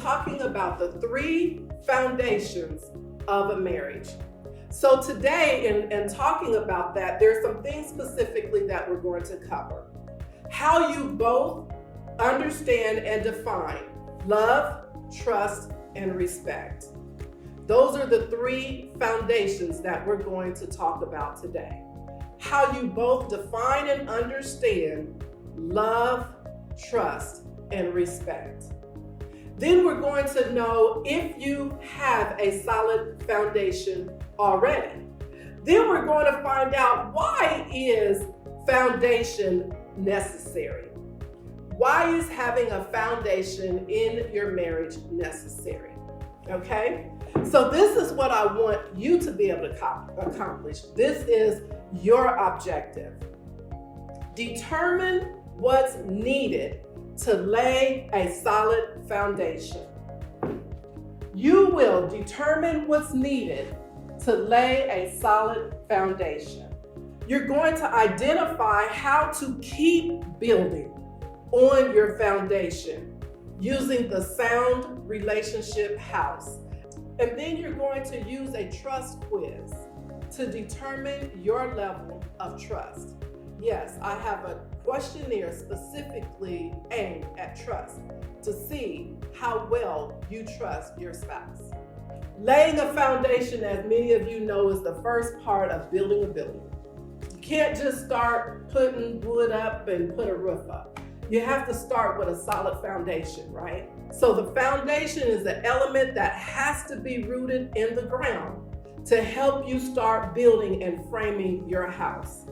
talking about the 3 foundations of a marriage. So today, in talking about that, there's some things specifically that we're going to cover. How you both understand and define love, trust, and respect. Those are the 3 foundations that we're going to talk about today. How you both define and understand love, trust, and respect. Then we're going to know if you have a solid foundation already. Then we're going to find out, why is foundation necessary? Why is having a foundation in your marriage necessary? Okay? So this is what I want you to be able to accomplish. This is your objective. Determine what's needed to lay a solid foundation. You will determine what's needed to lay a solid foundation. You're going to identify how to keep building on your foundation using the Sound Relationship House. And then you're going to use a trust quiz to determine your level of trust. Yes, I have a questionnaire specifically aimed at trust to see how well you trust your spouse. Laying a foundation, as many of you know, is the first part of building a building. You can't just start putting wood up and put a roof up. You have to start with a solid foundation, right? So the foundation is the element that has to be rooted in the ground to help you start building and framing your house.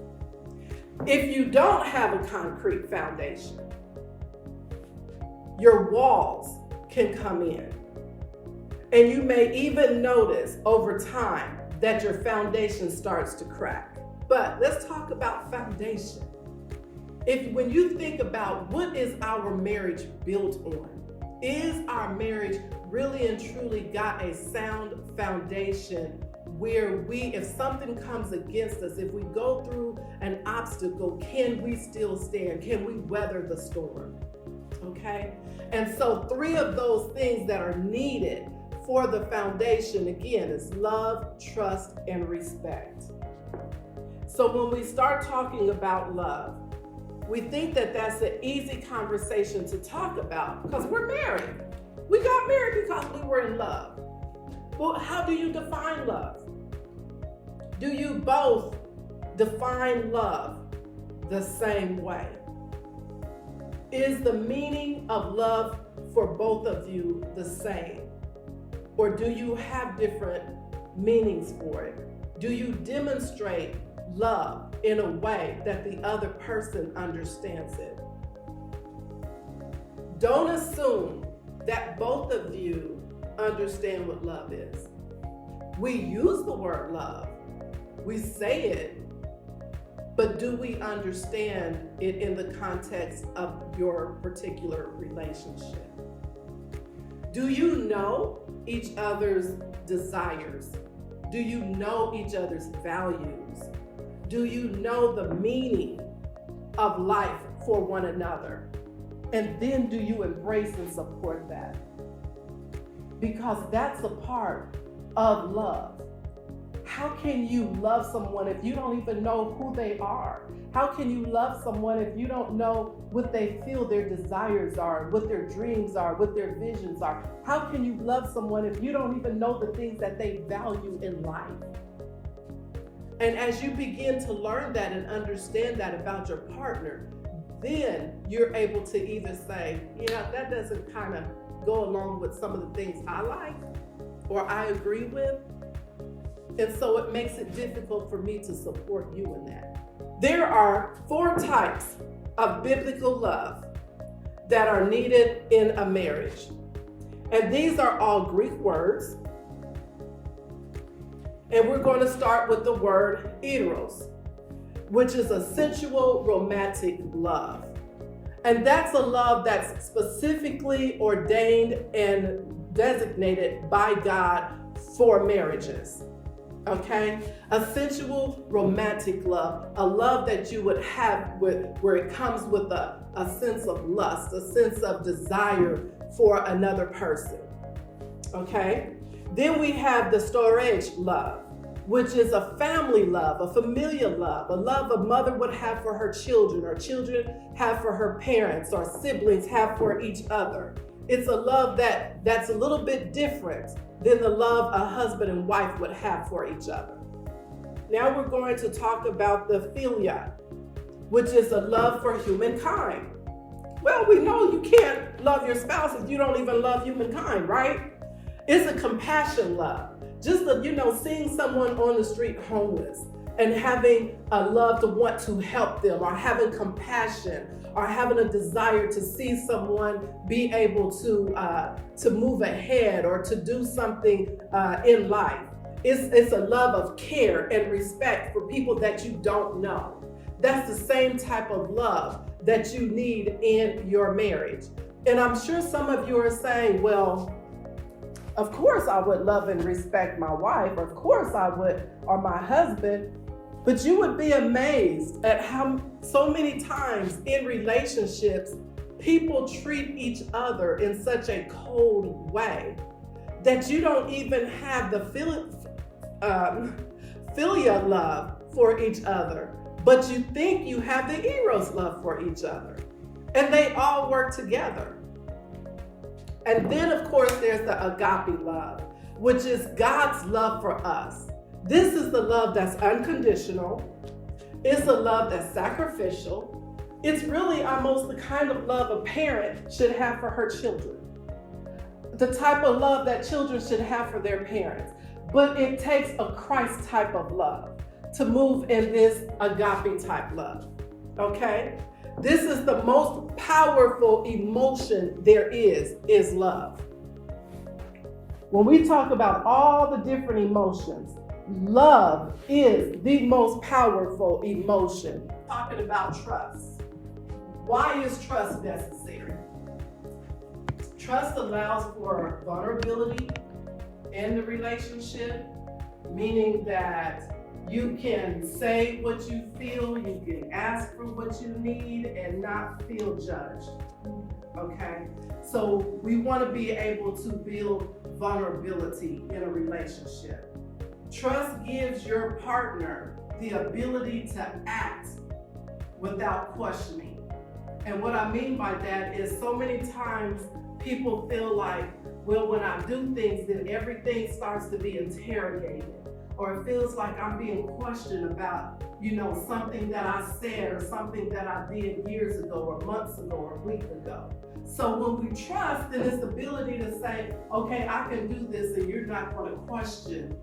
If you don't have a concrete foundation, your walls can come in. And you may even notice over time that your foundation starts to crack. But let's talk about foundation. When you think about what is our marriage built on, is our marriage really and truly got a sound foundation where if something comes against us, if we go through an obstacle, can we still stand? Can we weather the storm? Okay? And so 3 of those things that are needed for the foundation, again, is love, trust, and respect. So when we start talking about love, we think that that's an easy conversation to talk about because we're married. We got married because we were in love. Well, how do you define love? Do you both define love the same way? Is the meaning of love for both of you the same? Or do you have different meanings for it? Do you demonstrate love in a way that the other person understands it? Don't assume that both of you understand what love is. We use the word love. We say it, but do we understand it in the context of your particular relationship? Do you know each other's desires? Do you know each other's values? Do you know the meaning of life for one another? And then do you embrace and support that? Because that's a part of love. How can you love someone if you don't even know who they are? How can you love someone if you don't know what they feel their desires are, what their dreams are, what their visions are? How can you love someone if you don't even know the things that they value in life? And as you begin to learn that and understand that about your partner, then you're able to either say, that doesn't kind of go along with some of the things I like or I agree with. And so it makes it difficult for me to support you in that. There are 4 types of biblical love that are needed in a marriage. And these are all Greek words. And we're going to start with the word eros, which is a sensual romantic love. And that's a love that's specifically ordained and designated by God for marriages. Okay? A sensual romantic love, a love that you would have where it comes with a a sense of lust, a sense of desire for another person. Okay? Then we have the storge love, which is a family love, a familial love, a love a mother would have for her children, or children have for her parents, or siblings have for each other. It's a love that's a little bit different than the love a husband and wife would have for each other. Now we're going to talk about the philia, which is a love for humankind. Well, we know you can't love your spouse if you don't even love humankind, right? It's a compassion love. Just seeing someone on the street homeless and having a love to want to help them, or having compassion, or having a desire to see someone be able to move ahead or to do something in life. It's a love of care and respect for people that you don't know. That's the same type of love that you need in your marriage. And I'm sure some of you are saying, well, of course I would love and respect my wife, of course I would, or my husband, but you would be amazed at how so many times in relationships, people treat each other in such a cold way that you don't even have the philia love for each other, but you think you have the eros love for each other. And they all work together. And then, of course, there's the agape love, which is God's love for us. This is the love that's unconditional. It's a love that's sacrificial. It's really almost the kind of love a parent should have for her children. The type of love that children should have for their parents. But it takes a Christ type of love to move in this agape type love, okay? This is the most powerful emotion there is love. When we talk about all the different emotions, love is the most powerful emotion. Talking about trust. Why is trust necessary? Trust allows for vulnerability in the relationship, meaning that you can say what you feel, you can ask for what you need and not feel judged, okay? So we want to be able to build vulnerability in a relationship. Trust gives your partner the ability to act without questioning. And what I mean by that is so many times people feel like, well, when I do things, then everything starts to be interrogated. Or it feels like I'm being questioned about, something that I said or something that I did years ago or months ago or a week ago. So when we trust, then it's the ability to say, okay, I can do this and you're not going to question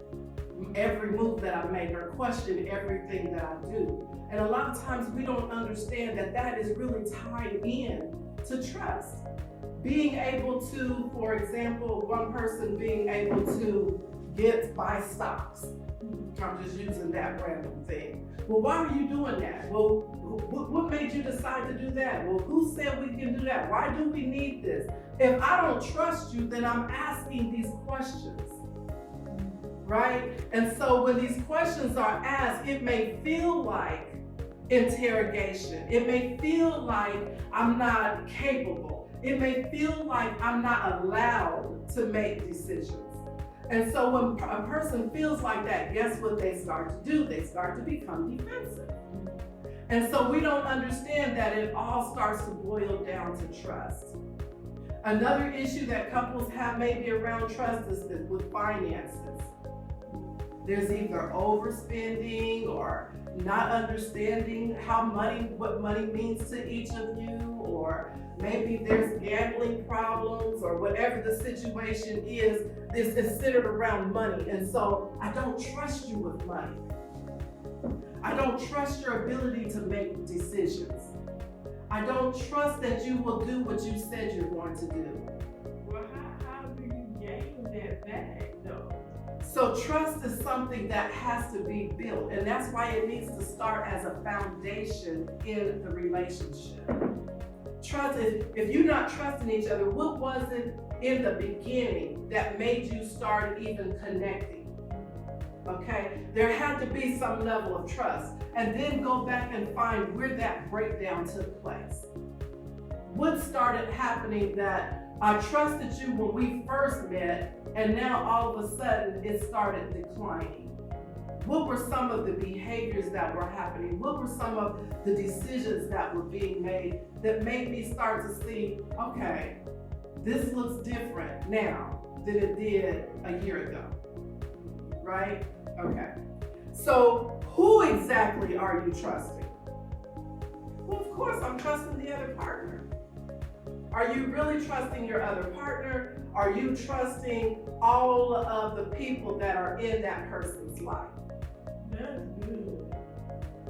every move that I make or question everything that I do. And a lot of times we don't understand that is really tied in to trust. Being able to, for example, one person being able to buy stocks. I'm just using that random thing. Well, why are you doing that? Well, what made you decide to do that? Well, who said we can do that? Why do we need this? If I don't trust you, then I'm asking these questions, right? And so when these questions are asked, it may feel like interrogation. It may feel like I'm not capable. It may feel like I'm not allowed to make decisions. And so when a person feels like that, guess what they start to do? They start to become defensive. And so we don't understand that it all starts to boil down to trust. Another issue that couples have maybe around trust is with finances. There's either overspending or not understanding what money means to each of you, or maybe there's gambling problems, or whatever the situation is, this is centered around money. And so I don't trust you with money. I don't trust your ability to make decisions. I don't trust that you will do what you said you're going to do. Well, how do you gain that back, though? So trust is something that has to be built, and that's why it needs to start as a foundation in the relationship. Trust is, if you're not trusting each other, what was it in the beginning that made you start even connecting? Okay, there had to be some level of trust, and then go back and find where that breakdown took place. what started happening that I trusted you when we first met, and now all of a sudden it started declining? What were some of the behaviors that were happening? What were some of the decisions that were being made that made me start to see, okay, this looks different now than it did a year ago, right? Okay. So who exactly are you trusting? Well, of course, I'm trusting the other partner. Are you really trusting your other partner? Are you trusting all of the people that are in that person's life? That's good.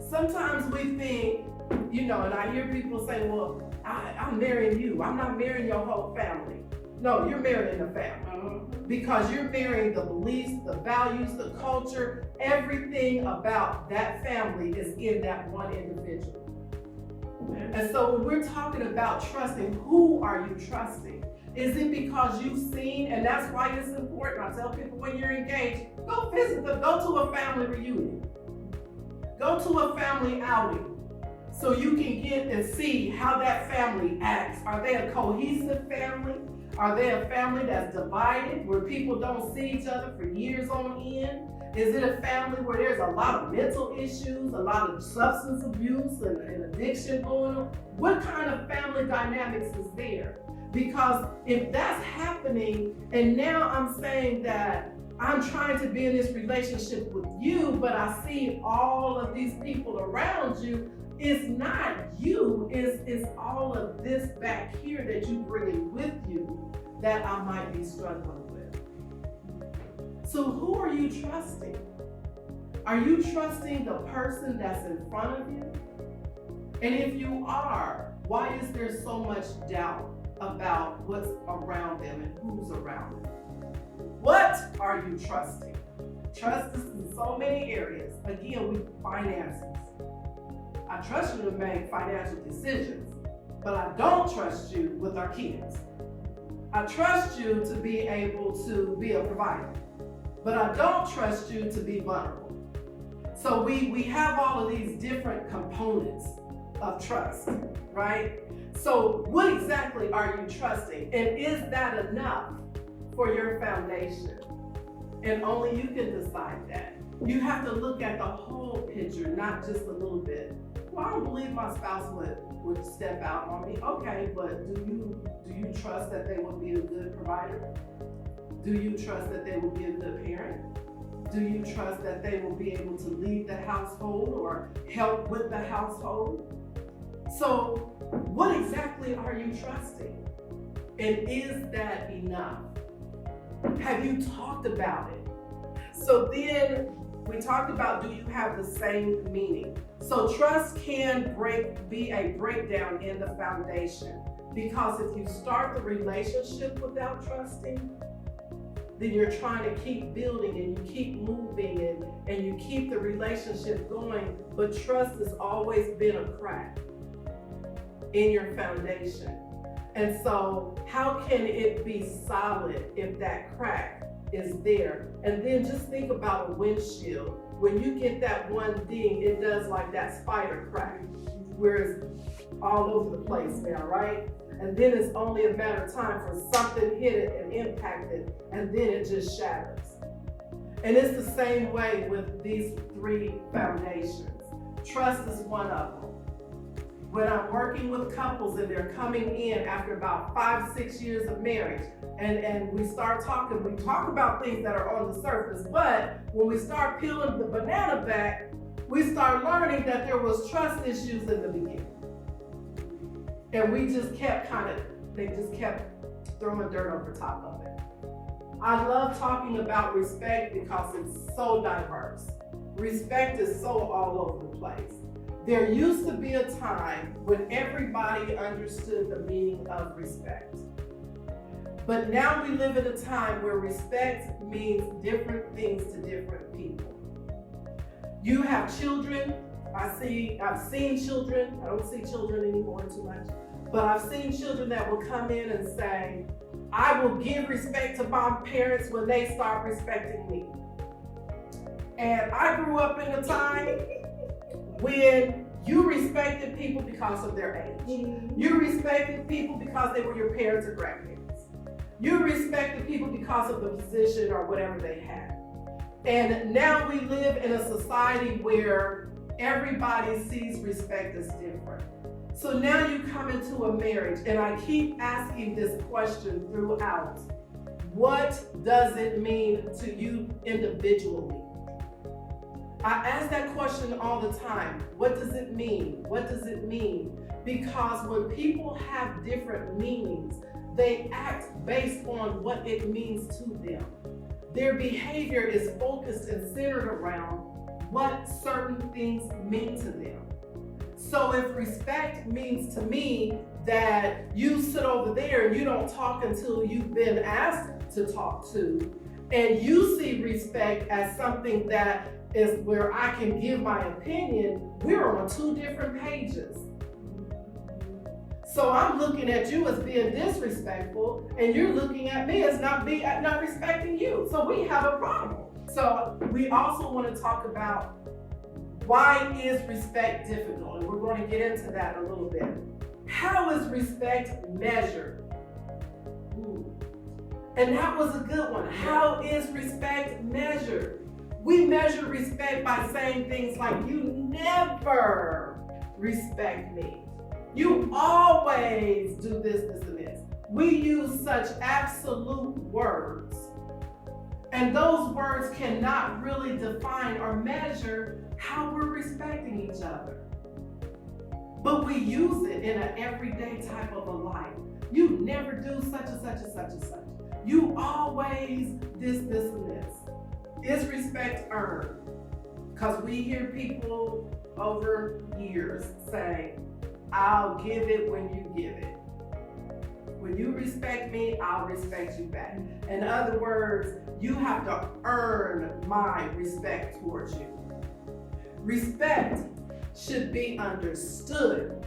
Sometimes we think, and I hear people say, well, I'm marrying you. I'm not marrying your whole family. No, you're marrying the family. Because you're marrying the beliefs, the values, the culture, everything about that family is in that one individual. And so when we're talking about trusting, who are you trusting? Is it because you've seen, and that's why it's important. I tell people when you're engaged, go visit them, go to a family reunion. Go to a family outing so you can get and see how that family acts. Are they a cohesive family? Are they a family that's divided, where people don't see each other for years on end? Is it a family where there's a lot of mental issues, a lot of substance abuse and addiction going on? What kind of family dynamics is there? Because if that's happening, and now I'm saying that I'm trying to be in this relationship with you, but I see all of these people around you, it's not you, it's all of this back here that you bring with you that I might be struggling with. So who are you trusting? Are you trusting the person that's in front of you? And if you are, why is there so much doubt about what's around them and who's around them? What are you trusting? Trust is in so many areas. Again, finances. I trust you to make financial decisions, but I don't trust you with our kids. I trust you to be able to be a provider, but I don't trust you to be vulnerable. So we have all of these different components of trust, right? So what exactly are you trusting? And is that enough for your foundation? And only you can decide that. You have to look at the whole picture, not just a little bit. Well, I don't believe my spouse would step out on me. Okay, but do you trust that they will be a good provider? Do you trust that they will be a good parent? Do you trust that they will be able to lead the household or help with the household? So what exactly are you trusting? And is that enough? Have you talked about it? So then we talked about, do you have the same meaning? So trust can be a breakdown in the foundation, because if you start the relationship without trusting, then you're trying to keep building and you keep moving and you keep the relationship going, but trust has always been a crack in your foundation. And so how can it be solid if that crack is there? And then just think about a windshield. When you get that one ding, it does like that spider crack, where it's all over the place now, right? And then it's only a matter of time for something hit it and impact it, and then it just shatters. And it's the same way with these three foundations. Trust is one of them. When I'm working with couples and they're coming in after about 5-6 years of marriage, and we start talking, we talk about things that are on the surface, but when we start peeling the banana back, we start learning that there was trust issues in the beginning. And we just kept they just kept throwing dirt over top of it. I love talking about respect because it's so diverse. Respect is so all over the place. There used to be a time when everybody understood the meaning of respect. But now we live in a time where respect means different things to different people. You have children. I've seen children. I don't see children anymore too much. But I've seen children that will come in and say, I will give respect to my parents when they start respecting me. And I grew up in a time when You respected people because of their age. You respected people because they were your parents or grandparents. You respected people because of the position or whatever they had. And now we live in a society where everybody sees respect as different. So now you come into a marriage, and I keep asking this question throughout. What does it mean to you individually? I ask that question all the time. What does it mean? What does it mean? Because when people have different meanings, they act based on what it means to them. Their behavior is focused and centered around what certain things mean to them. So if respect means to me that you sit over there and you don't talk until you've been asked to talk to, and you see respect as something that is where I can give my opinion, we're on two different pages. So I'm looking at you as being disrespectful, and you're looking at me as not respecting you. So we have a problem. So we also want to talk about why is respect difficult, and we're going to get into that a little bit. How is respect measured? And that was a good one. How is respect measured? We measure respect by saying things like, you never respect me. You always do this, this, and this. We use such absolute words, and those words cannot really define or measure how we're respecting each other. But we use it in an everyday type of a life. You never do such and such and such and such. You always this, this, and this. Is respect earned? Because we hear people over years say, I'll give it when you give it. When you respect me, I'll respect you back. In other words, you have to earn my respect towards you. Respect should be understood,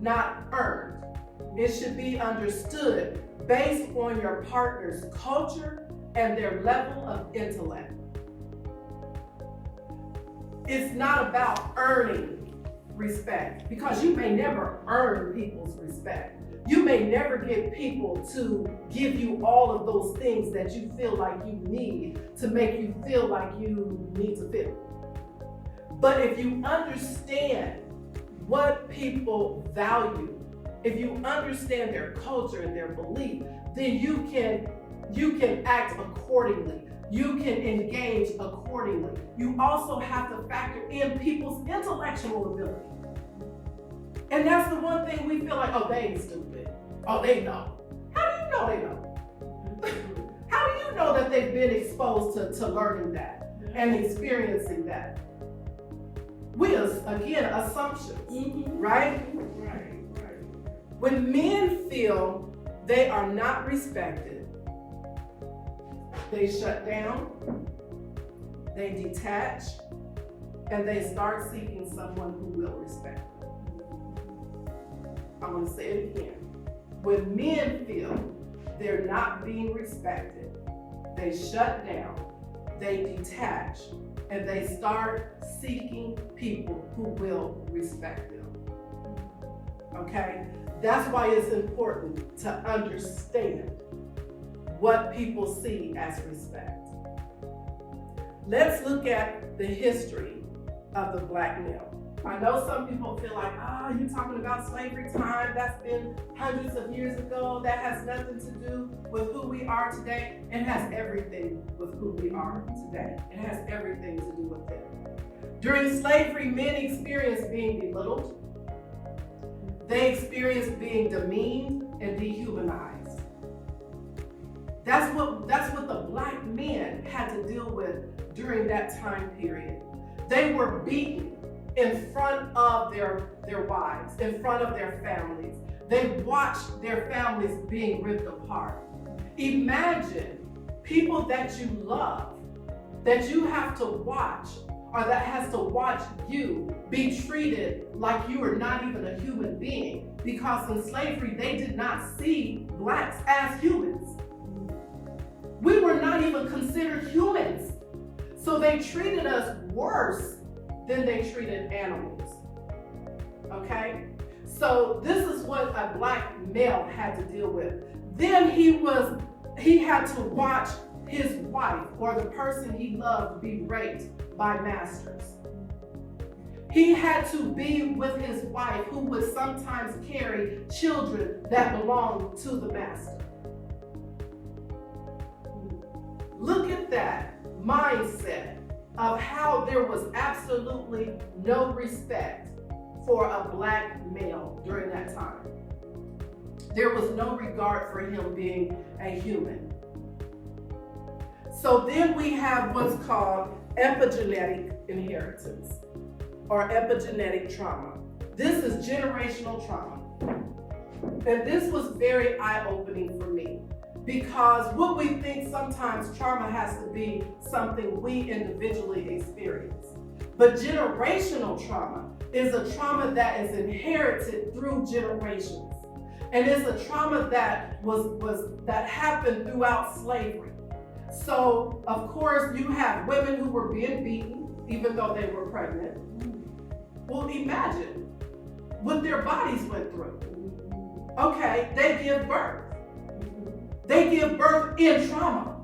not earned. It should be understood based on your partner's culture and their level of intellect. It's not about earning respect, because you may never earn people's respect. You may never get people to give you all of those things that you feel like you need to make you feel like you need to feel. But if you understand what people value, if you understand their culture and their belief, then you can act accordingly. You can engage accordingly. You also have to factor in people's intellectual ability. And that's the one thing we feel like, oh, they ain't stupid. Oh, they know. How do you know they know? How do you know that they've been exposed to learning that and experiencing that? Again, assumptions, right? Right. When men feel they are not respected, they shut down, they detach, and they start seeking someone who will respect them. I'm going to say it again. When men feel they're not being respected, they shut down, they detach, and they start seeking people who will respect them. Okay? That's why it's important to understand what people see as respect. Let's look at the history of the black male. I know some people feel like, you're talking about slavery time. That's been hundreds of years ago. That has nothing to do with who we are today. It has everything with who we are today. It has everything to do with it. During slavery, men experienced being belittled. They experienced being demeaned and dehumanized. That's what the black men had to deal with during that time period. They were beaten in front of their wives, in front of their families. They watched their families being ripped apart. Imagine people that you love, that you have to watch, or that has to watch you be treated like you are not even a human being, because in slavery, they did not see blacks as humans. We were not even considered humans. So they treated us worse than they treated animals. Okay? So this is what a black male had to deal with. Then he had to watch his wife or the person he loved be raped by masters. He had to be with his wife, who would sometimes carry children that belonged to the master. Look at that mindset of how there was absolutely no respect for a black male during that time. There was no regard for him being a human. So then we have what's called epigenetic inheritance or epigenetic trauma. This is generational trauma. And this was very eye-opening for me, because what we think sometimes trauma has to be something we individually experience. But generational trauma is a trauma that is inherited through generations. And it's a trauma that that happened throughout slavery. So, of course, you have women who were being beaten, even though they were pregnant. Well, imagine what their bodies went through. Okay, they give birth. They give birth in trauma.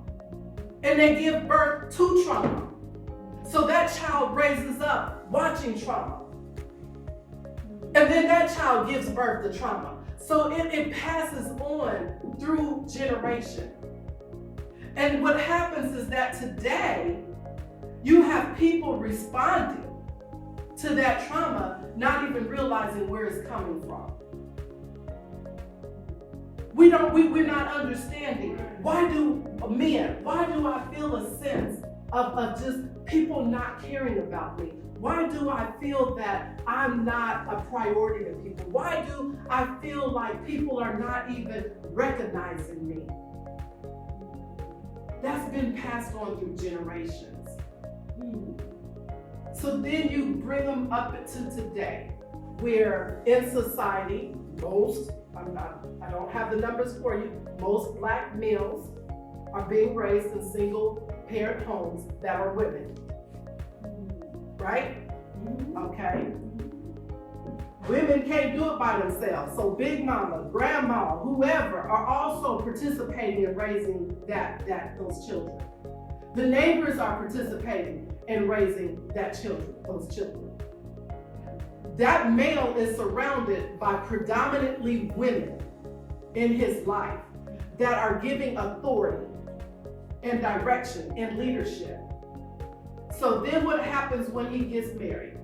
And they give birth to trauma. So that child raises up watching trauma. And then that child gives birth to trauma. So it passes on through generation. And what happens is that today, you have people responding to that trauma, not even realizing where it's coming from. We're not understanding. Why do I feel a sense of just people not caring about me? Why do I feel that I'm not a priority to people? Why do I feel like people are not even recognizing me? That's been passed on through generations. So then you bring them up to today, where in society, I don't have the numbers for you, most black males are being raised in single parent homes that are women. Right? Okay. Women can't do it by themselves. So big mama, grandma, whoever are also participating in raising those children. The neighbors are participating in raising those children. That male is surrounded by predominantly women in his life that are giving authority and direction and leadership. So then what happens when he gets married?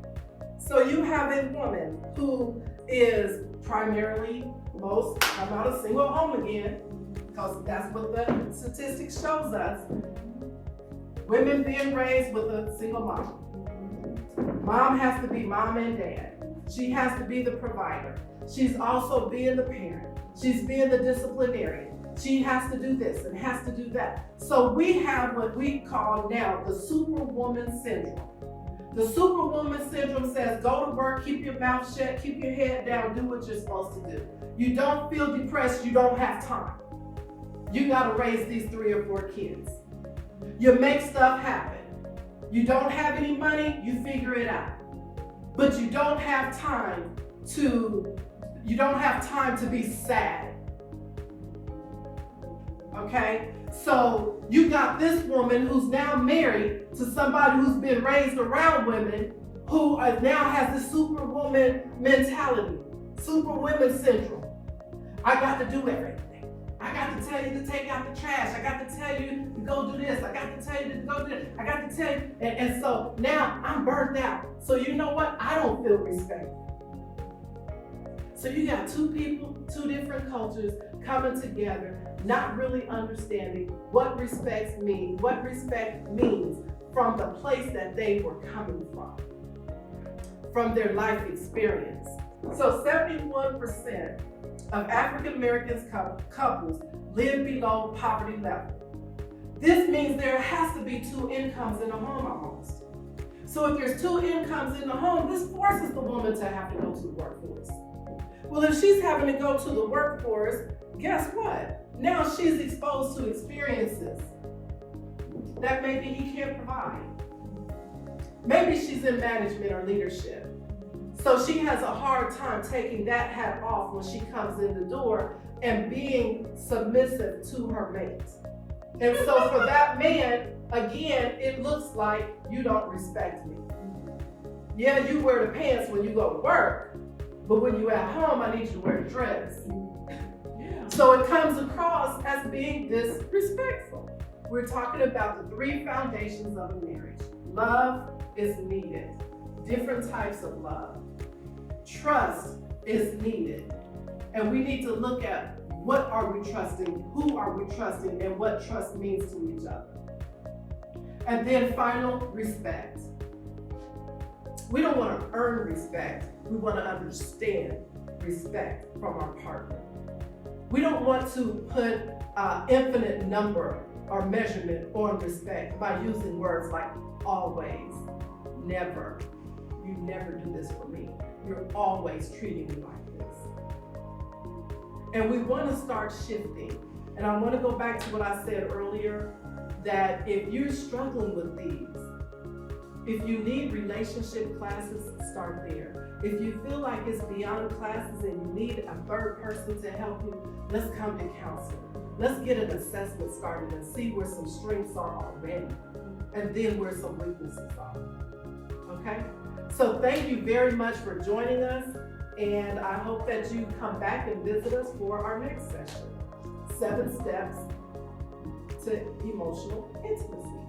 So you have a woman who is primarily I'm not a single home again, because that's what the statistics shows us. Women being raised with a single mom. Mom has to be mom and dad. She has to be the provider. She's also being the parent. She's being the disciplinarian. She has to do this and has to do that. So we have what we call now the superwoman syndrome. The superwoman syndrome says, go to work, keep your mouth shut, keep your head down, do what you're supposed to do. You don't feel depressed, you don't have time. You gotta raise these 3 or 4 kids. You make stuff happen. You don't have any money, you figure it out. But you don't have time to be sad. Okay? So you got this woman who's now married to somebody who's been raised around women, who now has this superwoman mentality, superwoman syndrome. I got to do everything. I got to tell you to take out the trash. I got to tell you to go do this. I got to tell you to go do this. I got to tell you. And so now I'm burnt out. So you know what? I don't feel respected. So you got 2 people, 2 different cultures coming together, not really understanding what respect means from the place that they were coming from their life experience. So 71% of African American couples live below poverty level. This means there has to be 2 incomes in a home almost. So if there's 2 incomes in the home, this forces the woman to have to go to the workforce. Well, if she's having to go to the workforce, guess what? Now she's exposed to experiences that maybe he can't provide. Maybe she's in management or leadership. So she has a hard time taking that hat off when she comes in the door and being submissive to her mate. And so for that man, again, it looks like you don't respect me. Yeah, you wear the pants when you go to work, but when you're at home, I need you to wear the dress. Yeah. So it comes across as being disrespectful. We're talking about the 3 foundations of a marriage. Love is needed. Different types of love. Trust is needed. And we need to look at what are we trusting, who are we trusting, and what trust means to each other. And then final, respect. We don't want to earn respect. We want to understand respect from our partner. We don't want to put infinite number or measurement on respect by using words like always, never. You never do this for me. You're always treating me like this. And we want to start shifting. And I want to go back to what I said earlier, that if you're struggling with these, if you need relationship classes, start there. If you feel like it's beyond classes and you need a third person to help you, let's come to counseling. Let's get an assessment started and see where some strengths are already, and then where some weaknesses are. Okay? So thank you very much for joining us, and I hope that you come back and visit us for our next session. 7 steps to emotional intimacy.